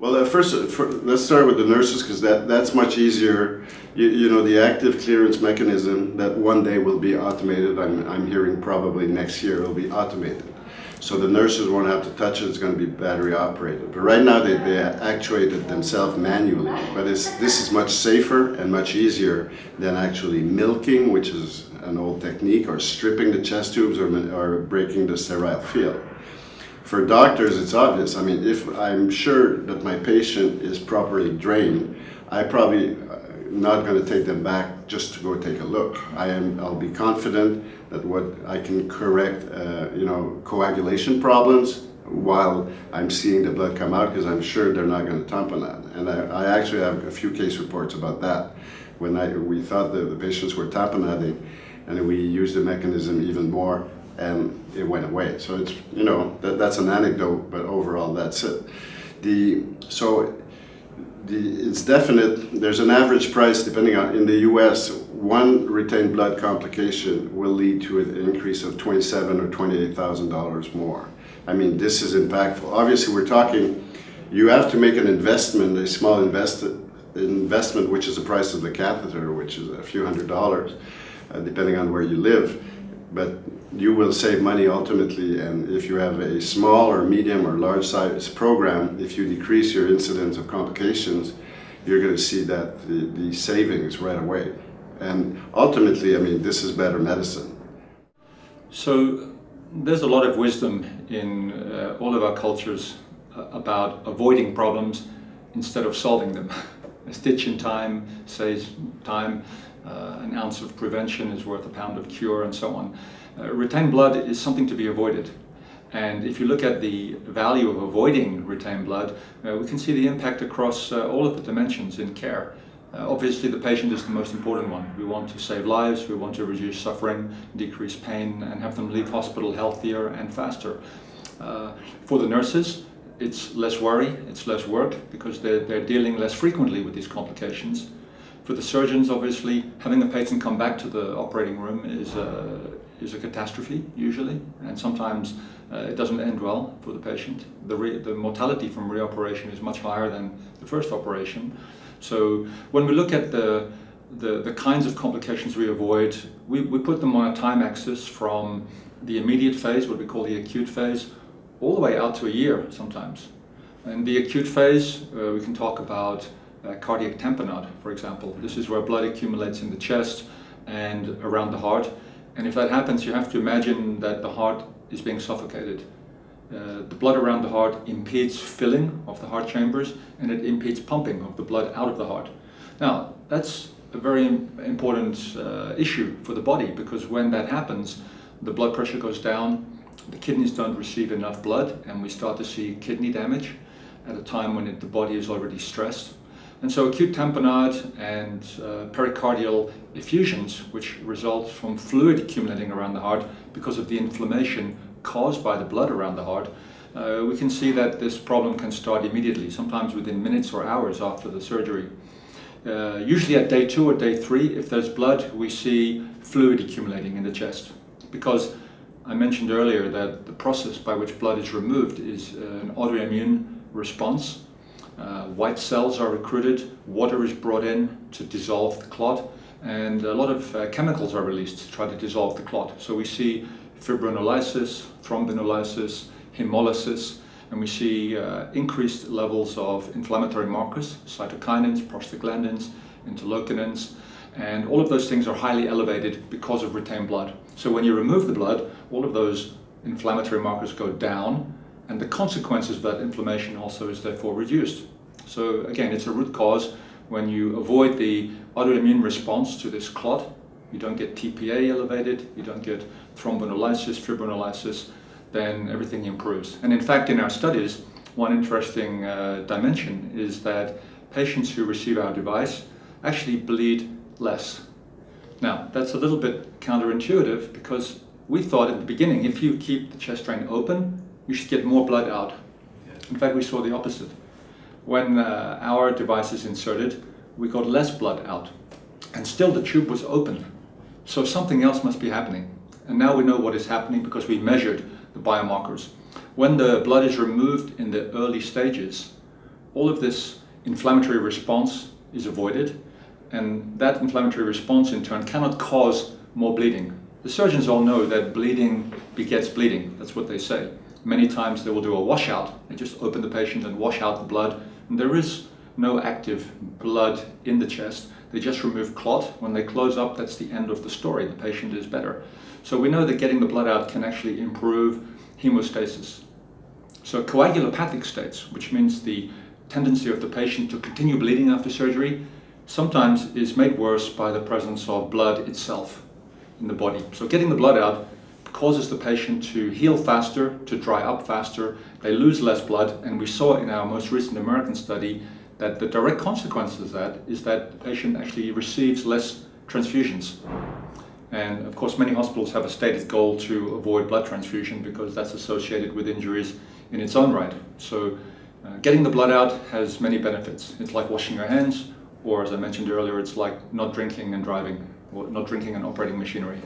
Well, let's start with the nurses because that's much easier. You know, the active clearance mechanism that one day will be automated. I'm hearing probably next year it will be automated. So the nurses won't have to touch it. It's going to be battery operated. But right now they actuate it themselves manually. But this is much safer and much easier than actually milking, which is an old technique, or stripping the chest tubes or breaking the sterile field. For doctors, it's obvious. I mean, if I'm sure that my patient is properly drained, I probably not going to take them back just to go take a look. I'll be confident that what I can correct, coagulation problems while I'm seeing the blood come out, because I'm sure they're not going to tamponade. And I actually have a few case reports about that. When we thought that the patients were tamponading, and we used the mechanism even more, and it went away. So it's, that's an anecdote, but overall that's it. It's definite. There's an average price depending on, in the US, one retained blood complication will lead to an increase of $27,000 or $28,000 more. I mean, this is impactful. Obviously, we're talking, you have to make an investment, a small investment, which is the price of the catheter, which is a few $100s, depending on where you live. But you will save money ultimately, and if you have a small or medium or large size program, if you decrease your incidence of complications, you're going to see that the savings right away. And ultimately, I mean, this is better medicine. So there's a lot of wisdom in all of our cultures about avoiding problems instead of solving them. A stitch in time saves time. An ounce of prevention is worth a pound of cure, and so on. Retained blood is something to be avoided. And if you look at the value of avoiding retained blood, we can see the impact across all of the dimensions in care. Obviously, the patient is the most important one. We want to save lives, we want to reduce suffering, decrease pain, and have them leave hospital healthier and faster. For the nurses, it's less worry, it's less work, because they're dealing less frequently with these complications. For the surgeons, obviously, having a patient come back to the operating room is a catastrophe, usually, and sometimes it doesn't end well for the patient. The mortality from reoperation is much higher than the first operation. So when we look at the kinds of complications we avoid, we put them on a time axis from the immediate phase, what we call the acute phase, all the way out to a year sometimes. In the acute phase, we can talk about cardiac tamponade, for example. This is where blood accumulates in the chest and around the heart. And if that happens, you have to imagine that the heart is being suffocated. The blood around the heart impedes filling of the heart chambers, and it impedes pumping of the blood out of the heart. Now, that's a very important issue for the body, because when that happens, the blood pressure goes down, the kidneys don't receive enough blood, and we start to see kidney damage at a time when the body is already stressed. And so acute tamponade and pericardial effusions, which result from fluid accumulating around the heart because of the inflammation caused by the blood around the heart, we can see that this problem can start immediately, sometimes within minutes or hours after the surgery. Usually at day 2 or day 3, if there's blood, we see fluid accumulating in the chest, because I mentioned earlier that the process by which blood is removed is an autoimmune response. White cells are recruited, water is brought in to dissolve the clot, and a lot of chemicals are released to try to dissolve the clot. So we see fibrinolysis, thrombinolysis, hemolysis, and we see increased levels of inflammatory markers, cytokinins, prostaglandins, interleukinins, and all of those things are highly elevated because of retained blood. So when you remove the blood, all of those inflammatory markers go down, and the consequences of that inflammation also is therefore reduced. So again, it's a root cause. When you avoid the autoimmune response to this clot, you don't get TPA elevated, you don't get thrombinolysis, fibrinolysis, then everything improves. And in fact, in our studies, one interesting dimension is that patients who receive our device actually bleed less. Now, that's a little bit counterintuitive, because we thought at the beginning, if you keep the chest drain open, you should get more blood out. In fact, we saw the opposite. When our device is inserted, we got less blood out, and still the tube was open. So something else must be happening. And now we know what is happening because we measured the biomarkers. When the blood is removed in the early stages, all of this inflammatory response is avoided, and that inflammatory response in turn cannot cause more bleeding. The surgeons all know that bleeding begets bleeding. That's what they say. Many times they will do a washout. They just open the patient and wash out the blood, and there is no active blood in the chest. They just remove clot. When they close up, that's the end of the story. The patient is better. So we know that getting the blood out can actually improve hemostasis. So coagulopathic states, which means the tendency of the patient to continue bleeding after surgery, sometimes is made worse by the presence of blood itself in the body. So getting the blood out causes the patient to heal faster, to dry up faster. They lose less blood, and we saw in our most recent American study that the direct consequence of that is that the patient actually receives less transfusions. And of course, many hospitals have a stated goal to avoid blood transfusion because that's associated with injuries in its own right. So getting the blood out has many benefits. It's like washing your hands, or as I mentioned earlier, it's like not drinking and driving, or not drinking and operating machinery.